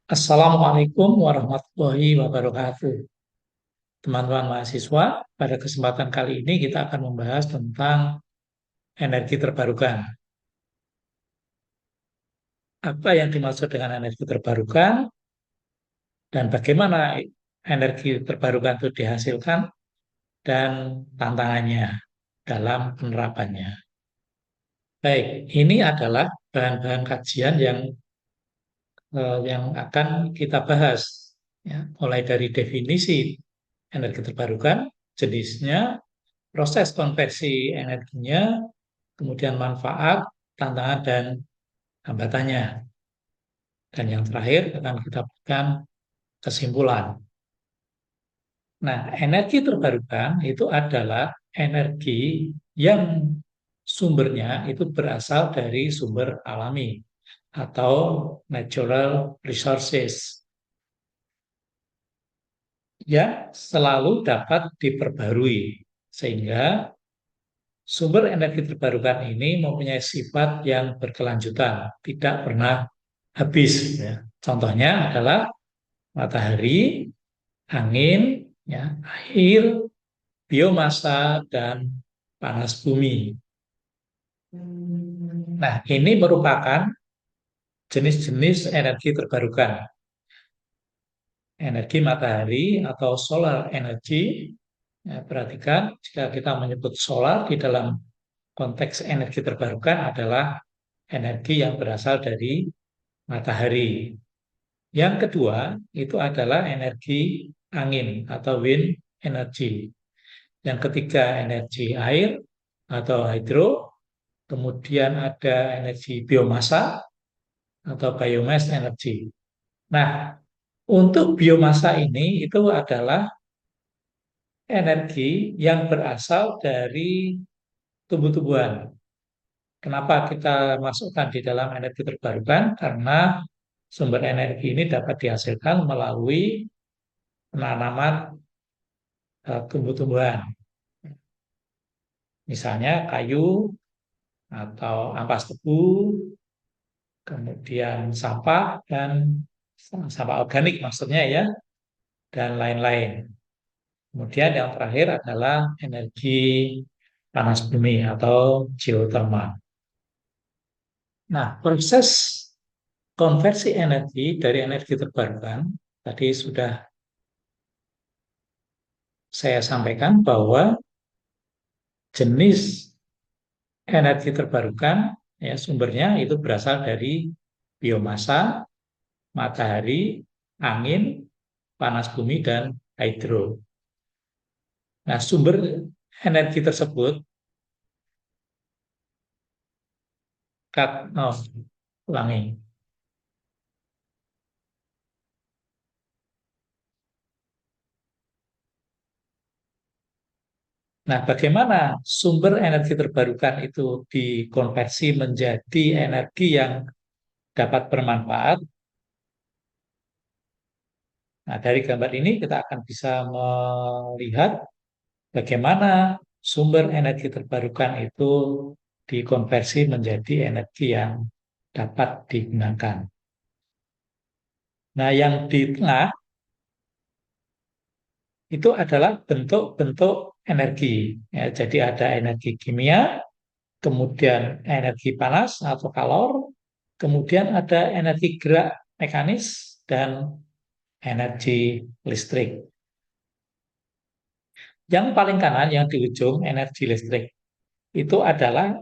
Assalamualaikum warahmatullahi wabarakatuh. Teman-teman mahasiswa, pada kesempatan kali ini kita akan membahas tentang energi terbarukan. Apa yang dimaksud dengan energi terbarukan dan bagaimana energi terbarukan itu dihasilkan dan tantangannya dalam penerapannya. Baik, ini adalah bahan-bahan kajian yang akan kita bahas, ya, mulai dari definisi energi terbarukan, jenisnya, proses konversi energinya, kemudian manfaat, tantangan, dan hambatannya. Dan yang terakhir akan kita berikan kesimpulan. Nah, energi terbarukan itu adalah energi yang sumbernya itu berasal dari sumber alami atau natural resources yang selalu dapat diperbarui, sehingga sumber energi terbarukan ini mempunyai sifat yang berkelanjutan, tidak pernah habis. Ya. Contohnya adalah matahari, angin, ya, air, biomasa, dan panas bumi. Nah, ini merupakan jenis-jenis energi terbarukan. Energi matahari atau solar energy. Ya, perhatikan, jika kita menyebut solar di dalam konteks energi terbarukan adalah energi yang berasal dari matahari. Yang kedua, itu adalah energi angin atau wind energy. Yang ketiga, energi air atau hydro. Kemudian ada energi biomasa atau biomass energy. Nah, untuk biomasa ini itu adalah energi yang berasal dari tumbuh-tumbuhan. Kenapa kita masukkan di dalam energi terbarukan? Karena sumber energi ini dapat dihasilkan melalui penanaman tumbuh-tumbuhan. Misalnya kayu atau ampas tebu, kemudian sampah dan sampah organik maksudnya, ya, dan lain-lain. Kemudian yang terakhir adalah energi panas bumi atau geothermal. Nah, proses konversi energi dari energi terbarukan tadi sudah saya sampaikan bahwa jenis energi terbarukan, ya, sumbernya itu berasal dari biomasa, matahari, angin, panas bumi, dan hidro. Nah, sumber energi tersebut, oh, ulangi. Nah, bagaimana sumber energi terbarukan itu dikonversi menjadi energi yang dapat bermanfaat? Nah, dari gambar ini kita akan bisa melihat bagaimana sumber energi terbarukan itu dikonversi menjadi energi yang dapat digunakan. Nah, yang di tengah itu adalah bentuk-bentuk energi. Ya, jadi ada energi kimia, kemudian energi panas atau kalor, kemudian ada energi gerak mekanis, dan energi listrik. Yang paling kanan, yang di ujung, energi listrik, itu adalah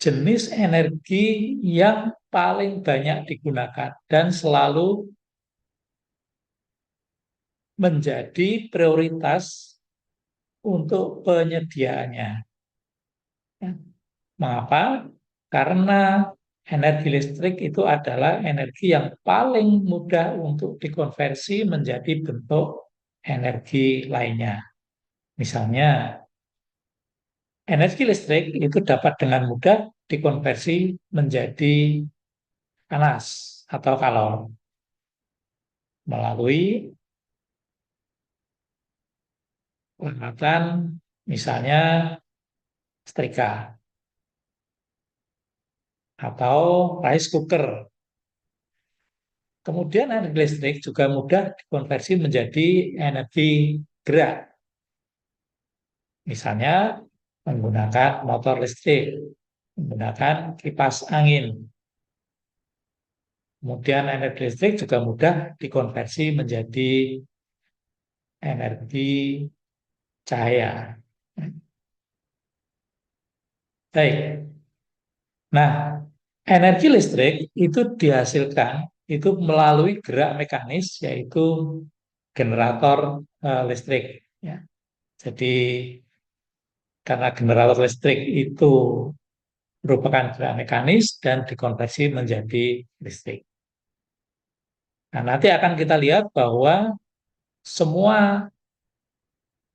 jenis energi yang paling banyak digunakan dan selalu menjadi prioritas untuk penyediaannya. Mengapa? Karena energi listrik itu adalah energi yang paling mudah untuk dikonversi menjadi bentuk energi lainnya. Misalnya, energi listrik itu dapat dengan mudah dikonversi menjadi panas atau kalor melalui peralatan, misalnya setrika atau rice cooker. Kemudian energi listrik juga mudah dikonversi menjadi energi gerak. Misalnya menggunakan motor listrik, menggunakan kipas angin. Kemudian energi listrik juga mudah dikonversi menjadi energi cahaya. Baik. Nah, energi listrik itu dihasilkan itu melalui gerak mekanis yaitu generator listrik. Ya. Jadi karena generator listrik itu merupakan gerak mekanis dan dikonversi menjadi listrik. Nah, nanti akan kita lihat bahwa semua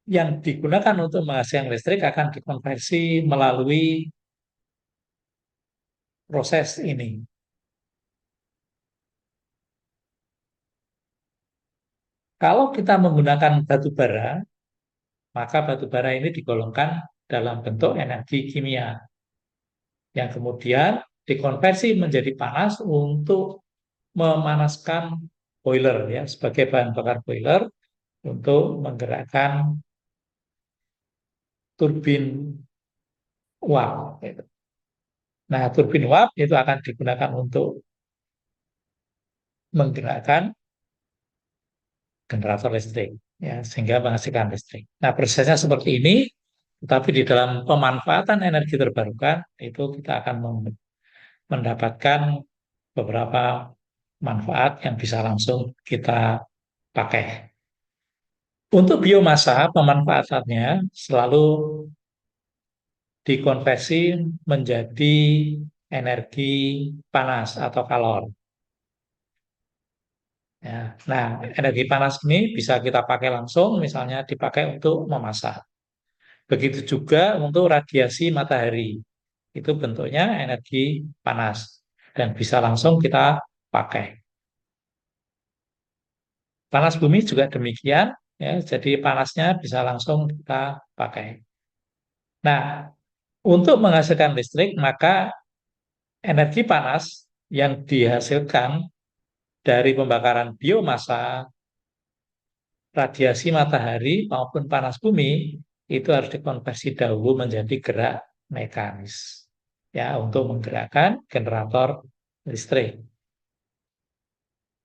yang digunakan untuk menghasilkan listrik akan dikonversi melalui proses ini. Kalau kita menggunakan batu bara, maka batu bara ini digolongkan dalam bentuk energi kimia yang kemudian dikonversi menjadi panas untuk memanaskan boiler ya sebagai bahan bakar boiler untuk menggerakkan turbin uap. Nah, turbin uap itu akan digunakan untuk menggerakkan generator listrik, ya, sehingga menghasilkan listrik. Nah, prosesnya seperti ini, tetapi di dalam pemanfaatan energi terbarukan itu kita akan mendapatkan beberapa manfaat yang bisa langsung kita pakai. Untuk biomasa, pemanfaatannya selalu dikonversi menjadi energi panas atau kalor. Ya. Nah, energi panas ini bisa kita pakai langsung, misalnya dipakai untuk memasak. Begitu juga untuk radiasi matahari. Itu bentuknya energi panas dan bisa langsung kita pakai. Panas bumi juga demikian, ya. Jadi panasnya bisa langsung kita pakai. Nah, untuk menghasilkan listrik, maka energi panas yang dihasilkan dari pembakaran biomasa, radiasi matahari maupun panas bumi itu harus dikonversi dahulu menjadi gerak mekanis ya untuk menggerakkan generator listrik.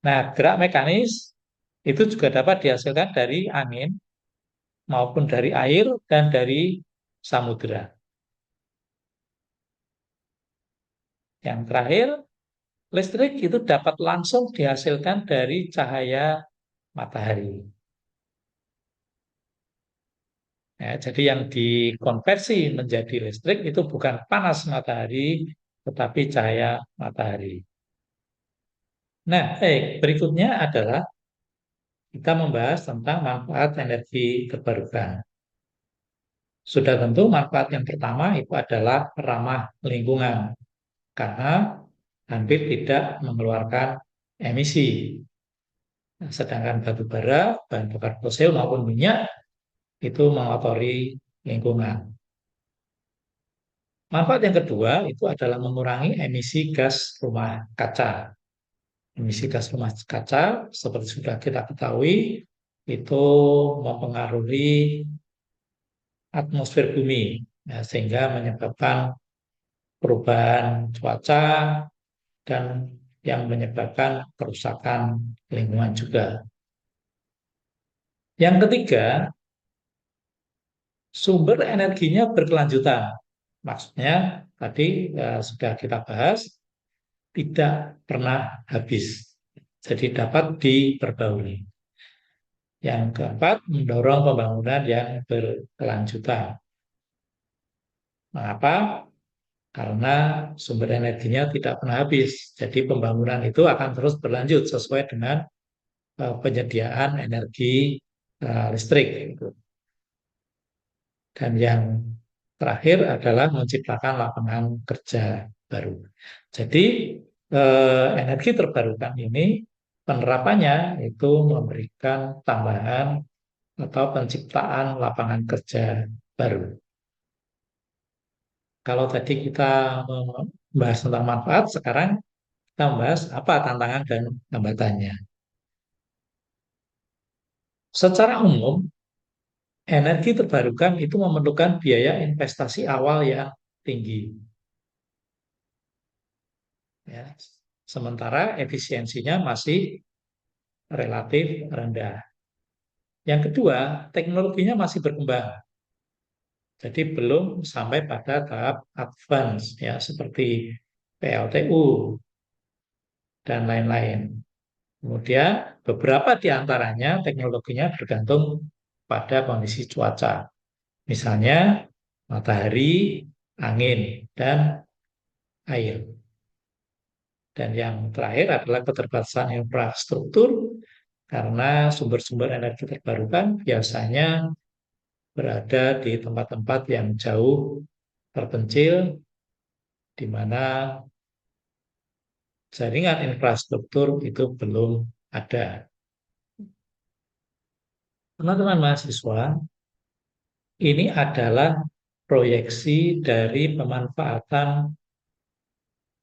Nah, gerak mekanis itu juga dapat dihasilkan dari angin maupun dari air dan dari samudera. Yang terakhir, listrik itu dapat langsung dihasilkan dari cahaya matahari. Ya, jadi yang dikonversi menjadi listrik itu bukan panas matahari, tetapi cahaya matahari. Nah, berikutnya adalah kita membahas tentang manfaat energi terbarukan. Sudah tentu manfaat yang pertama itu adalah ramah lingkungan, karena hampir tidak mengeluarkan emisi. Nah, sedangkan batu bara, bahan bakar fosil maupun minyak itu mengotori lingkungan. Manfaat yang kedua itu adalah mengurangi emisi gas rumah kaca. Emisi gas rumah kaca, seperti sudah kita ketahui, itu mempengaruhi atmosfer bumi, ya, sehingga menyebabkan perubahan cuaca dan yang menyebabkan kerusakan lingkungan juga. Yang ketiga, sumber energinya berkelanjutan. Maksudnya, tadi sudah kita bahas, tidak pernah habis. Jadi dapat diperbarui. Yang keempat, mendorong pembangunan yang berkelanjutan. Mengapa? Karena sumber energinya tidak pernah habis. Jadi pembangunan itu akan terus berlanjut sesuai dengan penyediaan energi listrik. Dan yang terakhir adalah menciptakan lapangan kerja baru. Jadi energi terbarukan ini penerapannya itu memberikan tambahan atau penciptaan lapangan kerja baru. Kalau tadi kita membahas tentang manfaat, sekarang kita kita membahas apa tantangan dan hambatannya. Secara umum, energi terbarukan itu memerlukan biaya investasi awal yang tinggi. Ya. Sementara efisiensinya masih relatif rendah. Yang kedua, teknologinya masih berkembang. Jadi belum sampai pada tahap advance ya seperti PLTU dan lain-lain. Kemudian beberapa di antaranya teknologinya bergantung pada kondisi cuaca. Misalnya matahari, angin, dan air. Dan yang terakhir adalah keterbatasan infrastruktur karena sumber-sumber energi terbarukan biasanya berada di tempat-tempat yang jauh terpencil di mana jaringan infrastruktur itu belum ada. Teman-teman mahasiswa, ini adalah proyeksi dari pemanfaatan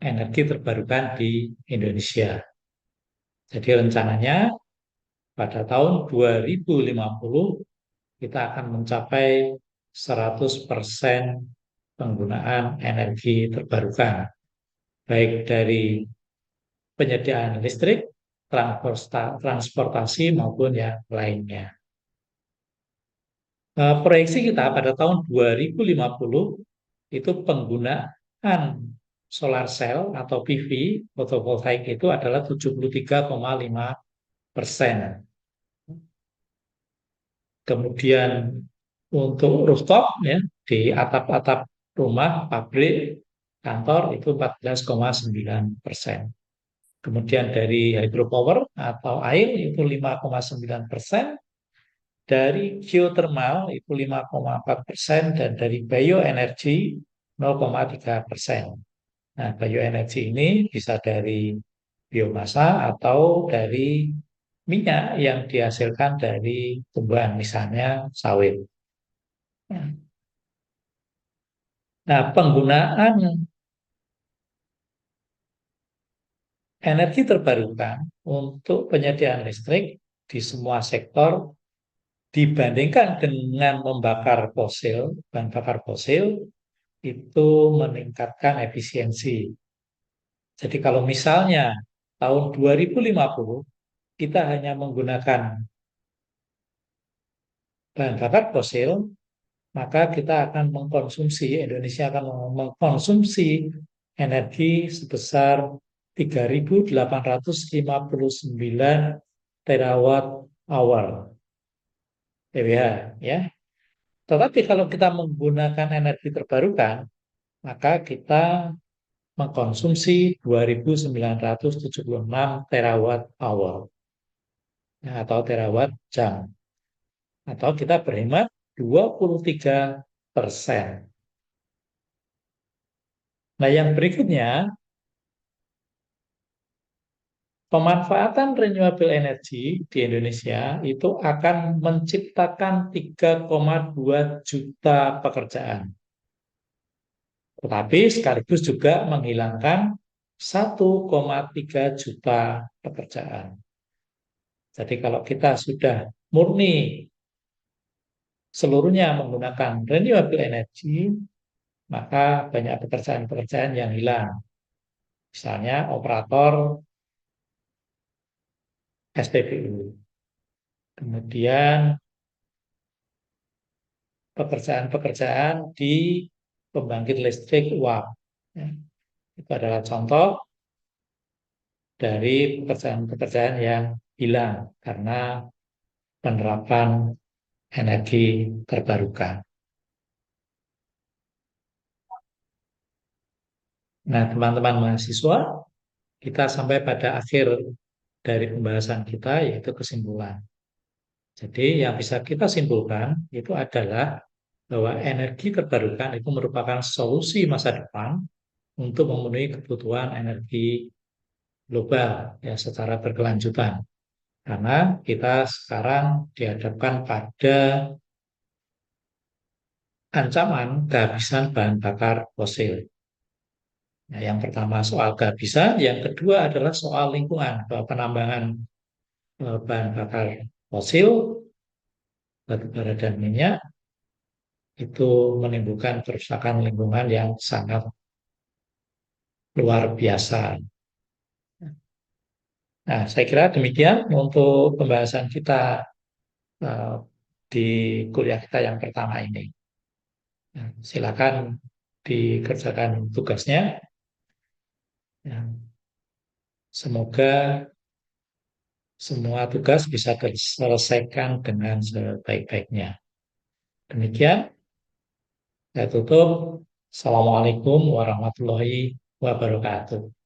energi terbarukan di Indonesia. Jadi rencananya pada tahun 2050 kita akan mencapai 100% penggunaan energi terbarukan, baik dari penyediaan listrik, transportasi maupun yang lainnya. Proyeksi kita pada tahun 2050 itu penggunaan solar cell atau PV fotovoltaik itu adalah 73,5%. Kemudian untuk rooftop ya di atap-atap rumah, pabrik, kantor itu 14,9%. Kemudian dari hydropower atau air itu 5,9%, dari geothermal itu 5,4%, dan dari bioenergi 0,3%. Nah, bioenergi ini bisa dari biomasa atau dari minyak yang dihasilkan dari tumbuhan, misalnya sawit. Nah, penggunaan energi terbarukan untuk penyediaan listrik di semua sektor dibandingkan dengan membakar fosil, bahan bakar fosil, itu meningkatkan efisiensi. Jadi kalau misalnya tahun 2050 kita hanya menggunakan bahan bakar fosil, maka kita akan mengkonsumsi, Indonesia akan mengkonsumsi energi sebesar 3.859 terawatt hour TWH ya. Tetapi kalau kita menggunakan energi terbarukan, maka kita mengkonsumsi 2.976 terawatt hour ya, atau terawatt jam. Atau kita berhemat 23%. Nah, yang berikutnya, pemanfaatan renewable energy di Indonesia itu akan menciptakan 3,2 juta pekerjaan. Tetapi sekaligus juga menghilangkan 1,3 juta pekerjaan. Jadi kalau kita sudah murni seluruhnya menggunakan renewable energy, maka banyak pekerjaan-pekerjaan yang hilang. Misalnya operator SPBU. Kemudian pekerjaan-pekerjaan di pembangkit listrik uap. Ya, itu adalah contoh dari pekerjaan-pekerjaan yang hilang karena penerapan energi terbarukan. Nah, teman-teman mahasiswa, kita sampai pada akhir dari pembahasan kita, yaitu kesimpulan. Jadi yang bisa kita simpulkan itu adalah bahwa energi terbarukan itu merupakan solusi masa depan untuk memenuhi kebutuhan energi global ya secara berkelanjutan. Karena kita sekarang dihadapkan pada ancaman kehabisan bahan bakar fosil. Nah, yang pertama soal kehabisan, yang kedua adalah soal lingkungan, bahwa penambangan bahan bakar fosil, batu bara dan minyak itu menimbulkan kerusakan lingkungan yang sangat luar biasa. Nah, saya kira demikian untuk pembahasan kita eh, di kuliah kita yang pertama ini. Nah, silakan dikerjakan tugasnya. Ya, semoga semua tugas bisa terselesaikan dengan sebaik-baiknya. Demikian, saya tutup. Assalamualaikum warahmatullahi wabarakatuh.